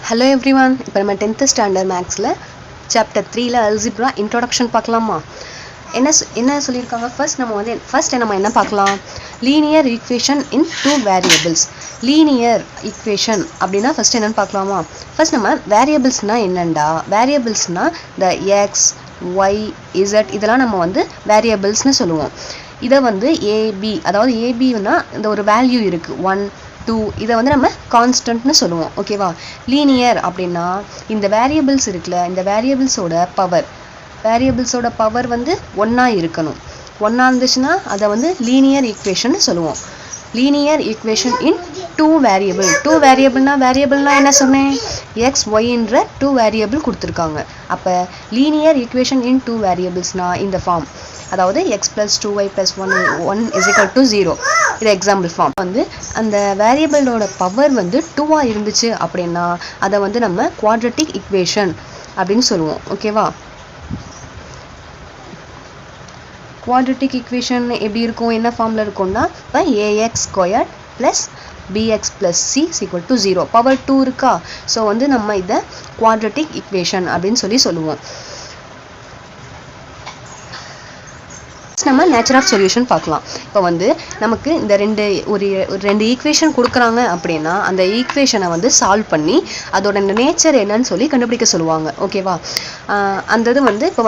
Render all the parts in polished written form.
Hello everyone. இப்போ நம்ம 10th standard மேக்ஸில் சாப்டர் 3ல அல்ஜிப்ரா இன்ட்ரோடக்ஷன் பார்க்கலாமா? என்ன சொல்லியிருக்காங்க? ஃபர்ஸ்ட் நம்ம என்ன பார்க்கலாம்? Linear equation in two variables. Linear equation அப்படின்னா ஃபர்ஸ்ட் என்னன்னு பார்க்கலாமா? ஃபர்ஸ்ட் நம்ம வேரியபிள்ஸ்னால் என்னண்டா? வேரியபிள்ஸ்னால் இந்த எக்ஸ் ஒய் இசட் இதெல்லாம் நம்ம வேரியபிள்ஸ்னு சொல்லுவோம். இதை ஏபி, அதாவது ஏபின்னா இந்த ஒரு வேல்யூ இருக்குது 1 2, இதை நம்ம கான்ஸ்டன்ட்னு சொல்லுவோம். ஓகேவா? லீனியர் அப்படின்னா இந்த வேரியபிள்ஸ் இருக்குல்ல, இந்த வேரியபிள்ஸோட பவர் ஒன்றா இருக்கணும். ஒன்றா இருந்துச்சுன்னா அதை லீனியர் ஈக்குவேஷன் சொல்லுவோம். லீனியர் ஈக்குவேஷன் இன் டூ வேரியபிள்னா என்ன சொன்னேன்? எக்ஸ் ஒய்ன்ற டூ வேரியபிள் கொடுத்துருக்காங்க. அப்போ லீனியர் ஈக்குவேஷன் இன் டூ வேரியபிள்ஸ்னால் இந்த ஃபார்ம், அதாவது x + 2y + 1 = 0. இது எக்ஸாம்பிள் ஃபார்ம். அந்த வேரியபிளோட பவர் 2 இருந்துச்சு அப்படின்னா அதை நம்ம குவாட்ரட்டிக் ஈக்குவேஷன் அப்படின்னு சொல்லுவோம். ஓகேவா? குவாட்ரட்டிக் ஈக்குவேஷன் எப்படி இருக்கும், என்ன ஃபார்மில் இருக்கும்னா இப்போ ax² + bx + c = 0. பவர் 2 இருக்கா? ஸோ நம்ம இதை குவாட்ரட்டிக் ஈக்குவேஷன் அப்படின்னு சொல்லுவோம். நம்ம நேச்சர் ஆஃப் சொல்யூஷன் பார்க்கலாம். இப்போ நமக்கு இந்த ரெண்டு ஈக்குவேஷன் கொடுக்குறாங்க அப்படின்னா அந்த ஈக்குவேஷனை சால்வ் பண்ணி அதோட நேச்சர் என்னன்னு சொல்லி கண்டுபிடிக்க சொல்லுவாங்க. ஓகேவா? அந்த இது இப்போ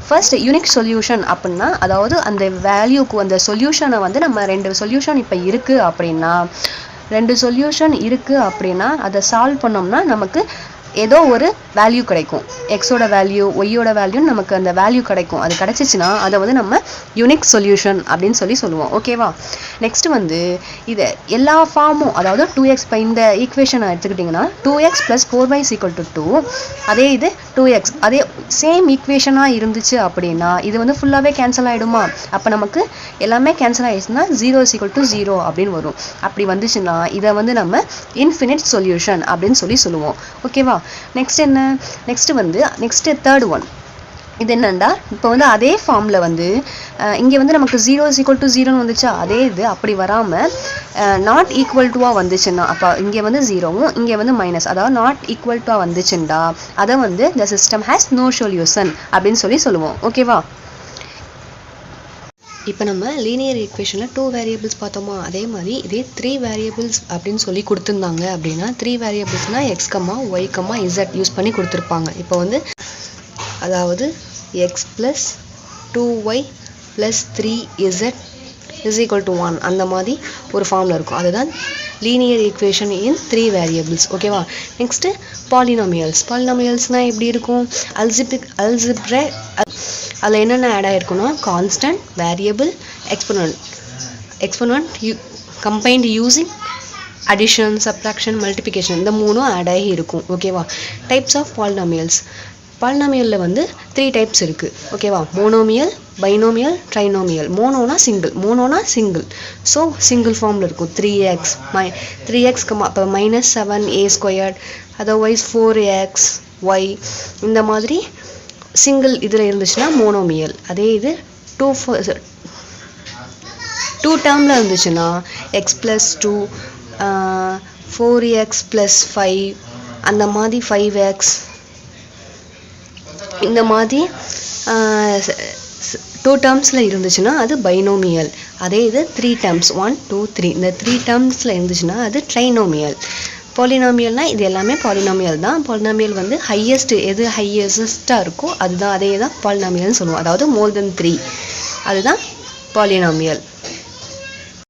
ஃபர்ஸ்ட் யூனிக் சொல்யூஷன் அப்படின்னா, அதாவது அந்த வேல்யூக்கு அந்த சொல்யூஷனை நம்ம ரெண்டு சொல்யூஷன் இப்போ இருக்குது அப்படின்னா அதை சால்வ் பண்ணோம்னா நமக்கு ஏதோ ஒரு வேல்யூ கிடைக்கும். எக்ஸோட வேல்யூ ஒய்யோட வேல்யூன்னு நமக்கு அந்த வேல்யூ கிடைக்கும். அது கிடைச்சிச்சுன்னா அதை நம்ம யூனிக் சொல்யூஷன் அப்படின்னு சொல்லுவோம். ஓகேவா? நெக்ஸ்ட் இதை எல்லா ஃபார்மும், அதாவது 2x, இப்போ இந்த ஈக்குவேஷனை எடுத்துக்கிட்டிங்கன்னா 2x + 4y = 2. அதே இது 2x அதே சேம் ஈக்குவேஷனாக இருந்துச்சு அப்படின்னா இது ஃபுல்லாகவே கேன்சல் ஆகிடுமா? அப்போ நமக்கு எல்லாமே கேன்சல் ஆகிடுச்சுன்னா 0 = 0 அப்படின்னு வரும். அப்படி வந்துச்சுன்னா இதை நம்ம இன்ஃபினிட் சொல்யூஷன் அப்படின்னு சொல்லுவோம். ஓகேவா? நெக்ஸ்ட் தேர்ட் ஒன் இது என்னண்டா, இப்போ அதே ஃபார்மில் இங்கே நமக்கு 0 = 0 வந்துச்சா, அதே இது அப்படி வராமல் நாட் ஈக்குவல் டுவாக வந்துச்சுன்னா, அப்போ இங்கே 0வும் இங்கே மைனஸ், அதாவது நாட் ஈக்குவல் டுவாக வந்துச்சுண்டா அதை the system has no solution அப்படின்னு சொல்லுவோம். ஓகேவா? இப்போ நம்ம லீனியர் ஈக்குவேஷனில் 2 வேரியபிள்ஸ் பார்த்தோமா, அதே மாதிரி இதே 3 வேரியபிள்ஸ் அப்படின்னு சொல்லி கொடுத்துருந்தாங்க அப்படின்னா 3 வேரியபிள்ஸ்னால் x, y, z யூஸ் பண்ணி கொடுத்துருப்பாங்க. இப்போ அதாவது x + 2y + 3z = 1 அந்த மாதிரி ஒரு ஃபார்மில் இருக்கும். அதுதான் லீனியர் ஈக்குவேஷன் இன் 3 வேரியபிள்ஸ். ஓகேவா? நெக்ஸ்ட்டு பாலினாமியல்ஸ்னால் எப்படி இருக்கும்? அல்ஜிப்ரா அதில் என்னென்ன ஆட் ஆகிருக்குன்னா constant, variable, exponent combined using addition, subtraction, multiplication, இந்த மூணும் ஆட் ஆகி இருக்கும். ஓகேவா? டைப்ஸ் ஆஃப் பாலினாமியலில் 3 டைப்ஸ் இருக்குது. ஓகேவா? Monomial, binomial, trinomial. மோனோனா சிங்கிள், ஸோ சிங்கிள் ஃபார்மில் இருக்கும். 3x அப்போ -7a², அதர்வைஸ் 4xy இந்த மாதிரி சிங்கிள் இதில் இருந்துச்சுன்னா மோனோமியல். அதே இது 2 டேர்மில் இருந்துச்சுன்னா x + 2 4x + 5 அந்த மாதிரி 5x இந்த மாதிரி 2 டேர்ம்ஸில் இருந்துச்சுன்னா அது பைனோமியல். அதே இது 3 டேர்ம்ஸ் 1 2 3 இந்த 3 டேர்ம்ஸில் இருந்துச்சுன்னா அது ட்ரைனோமியல். பாலினாமியல்னால் இது எல்லாமே பாலினாமியல் தான். பாலினாமியல் ஹையஸ்ட் எது ஹையஸ்ட்டாக இருக்கோ அதுதான், அதே தான் பாலினாமியல்னு சொல்லுவோம். அதாவது மோர் தென் 3 அதுதான் பாலினாமியல்.